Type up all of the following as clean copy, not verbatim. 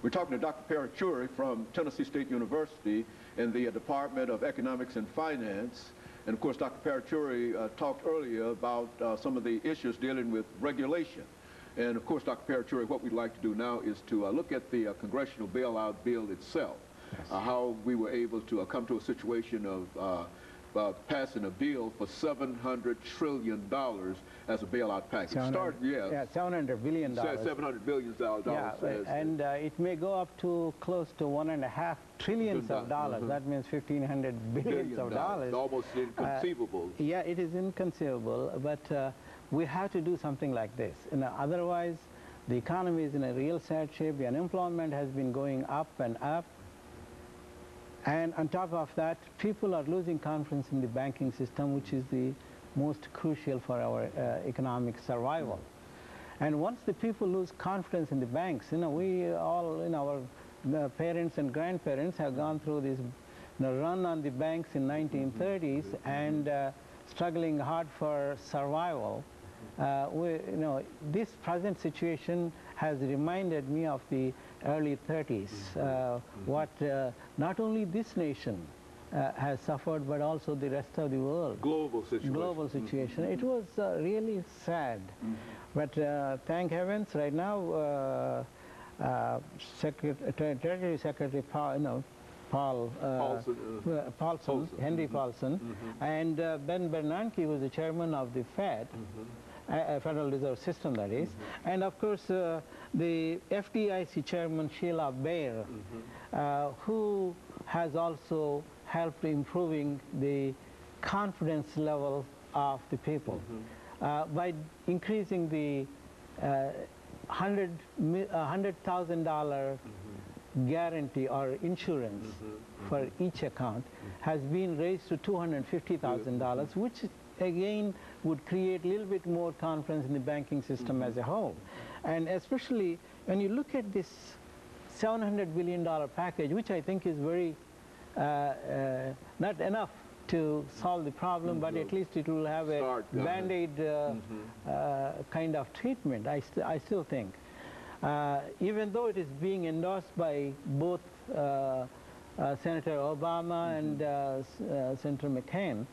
We're talking to Dr. Paruchuri from Tennessee State University in the Department of Economics and Finance. And of course, Dr. Paruchuri talked earlier about some of the issues dealing with regulation. And of course, Dr. Paruchuri, what we'd like to do now is to look at the Congressional bailout bill itself, yes. How we were able to come to a situation of passing a bill for $700 trillion as a bailout package. $700 billion. $700 billion. Yeah, and it may go up to close to $1.5 trillion of dollars. That means 1,500 billions of dollars. Almost inconceivable. Yeah, it is inconceivable, but we have to do something like this. Otherwise, the economy is in a real sad shape. The unemployment has been going up and up. And on top of that, people are losing confidence in the banking system, which is the most crucial for our economic survival. And once the people lose confidence in the banks, we all, our parents and grandparents have gone through this run on the banks in 1930s and struggling hard for survival. This present situation has reminded me of the early 30s, what not only this nation has suffered, but also the rest of the world. Global situation. Global situation. It was really sad. But thank heavens, right now, Treasury Secretary Paulson, Henry Paulson, and Ben Bernanke, who was the chairman of the Fed, Federal Reserve System, that is, and of course the FDIC chairman Sheila Bair, who has also helped improving the confidence level of the people by increasing the $100,000 guarantee or insurance for each account has been raised to $250,000, which again would create a little bit more confidence in the banking system as a whole. And especially when you look at this $700 billion package, which I think is very not enough to solve the problem, but at least it will have a Band-Aid kind of treatment, I still think. Even though it is being endorsed by both Senator Obama and Senator McCain,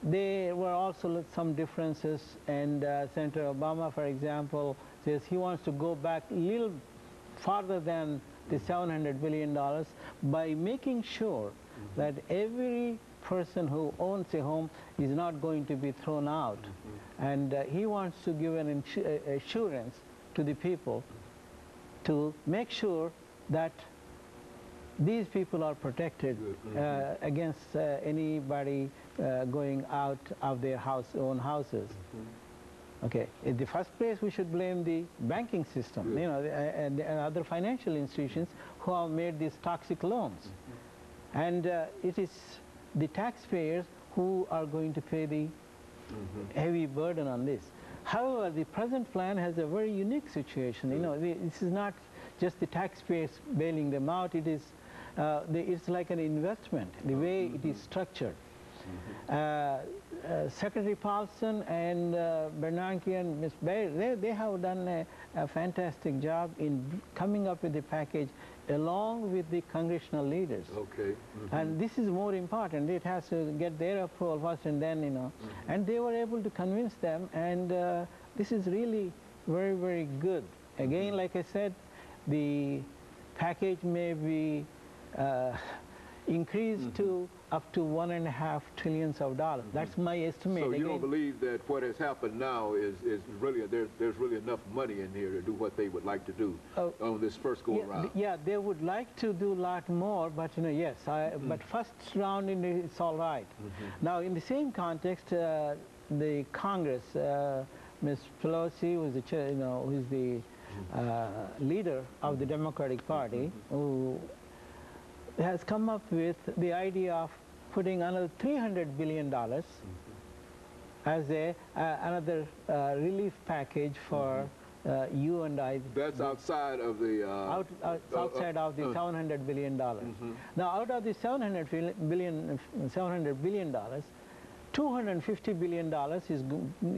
there were also some differences, and Senator Obama, for example, says he wants to go back a little farther than the $700 billion by making sure that every person who owns a home is not going to be thrown out. And he wants to give an assurance to the people to make sure that these people are protected against anybody going out of their own houses. Okay, in the first place, we should blame the banking system, and other financial institutions who have made these toxic loans. And it is the taxpayers who are going to pay the heavy burden on this. However, the present plan has a very unique situation. This is not just the taxpayers bailing them out. It is it's like an investment, the way it is structured. Secretary Paulson and Bernanke and Ms. Bair, they have done a fantastic job in coming up with the package along with the congressional leaders. Okay. And this is more important. It has to get their approval first, and then, and they were able to convince them, and this is really very, very good. Again, like I said, the package may be increased to up to $1.5 trillion of dollars. That's my estimate. So you don't believe that what has happened now is really, there's really enough money in here to do what they would like to do on this first go around? Yeah, they would like to do a lot more, but yes, but first round it's all right. Now, in the same context, the Congress, Ms. Pelosi, who is the chair, who is the leader of the Democratic Party, who has come up with the idea of putting another $300 billion as another relief package for you and I. That's outside of the... outside of the $700 billion. Now, out of the $700 billion, $250 billion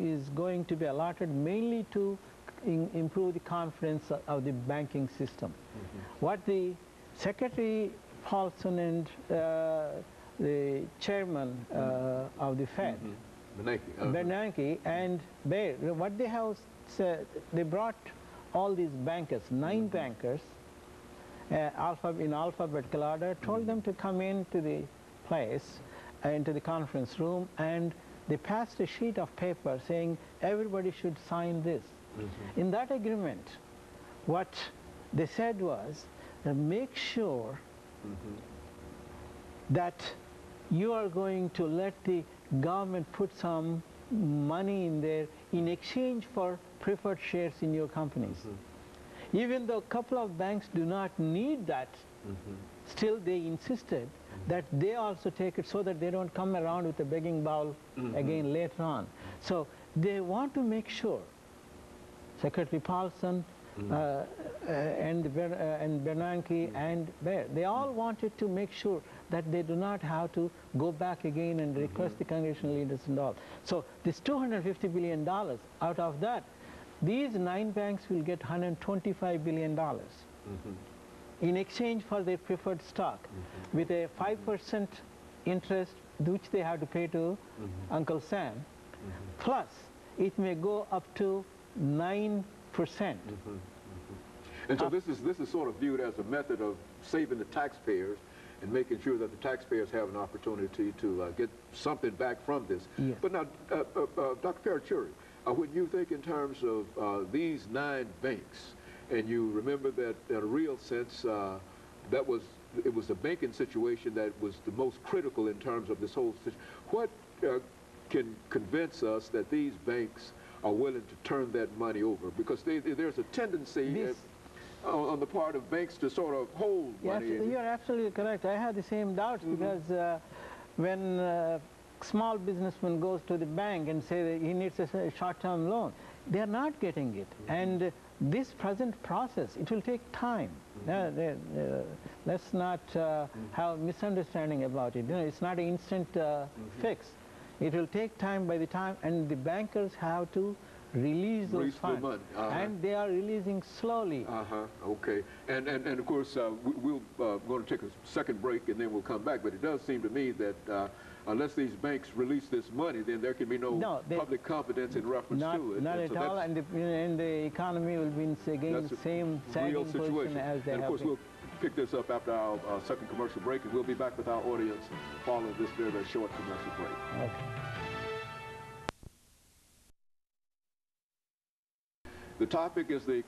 is going to be allotted mainly to improve the confidence of the banking system. What the Secretary Paulson and the chairman of the Fed, Bernanke and Baer, what they have said, they brought all these bankers, 9 bankers, in alphabetical order, told them to come into the place, into the conference room, and they passed a sheet of paper saying everybody should sign this. In that agreement, what they said was, make sure that you are going to let the government put some money in there in exchange for preferred shares in your companies. Even though a couple of banks do not need that, still they insisted that they also take it so that they don't come around with a begging bowl again later on. So they want to make sure, Secretary Paulson and Bernanke and Baer, they all wanted to make sure that they do not have to go back again and request the congressional leaders and all. So this $250 billion, out of that, these 9 banks will get $125 billion in exchange for their preferred stock with a 5% interest which they have to pay to Uncle Sam, plus it may go up to 9%. And so this is sort of viewed as a method of saving the taxpayers and making sure that the taxpayers have an opportunity to get something back from this. Yes. But now, Dr. Paruchuri, when you think in terms of these 9 banks, and you remember that in a real sense, it was the banking situation that was the most critical in terms of this whole situation. What can convince us that these banks are willing to turn that money over? Because there's a tendency on the part of banks to sort of hold money. Yes, you're absolutely correct. I had the same doubts because when a small businessman goes to the bank and say that he needs a short-term loan, they are not getting it. And this present process, it will take time. Let's not have misunderstanding about it. You know, it's not an instant fix. It will take time by the time, and the bankers have to release those funds. The money. And they are releasing slowly. Okay. And of course, we're going to take a second break and then we'll come back. But it does seem to me that unless these banks release this money, then there can be no public confidence in reference to it. Not at all, and the economy will be in again the same sagging position as they have been. And of course, we'll pick this up after our second commercial break, and we'll be back with our audience following this very, very short commercial break. Okay. The topic is the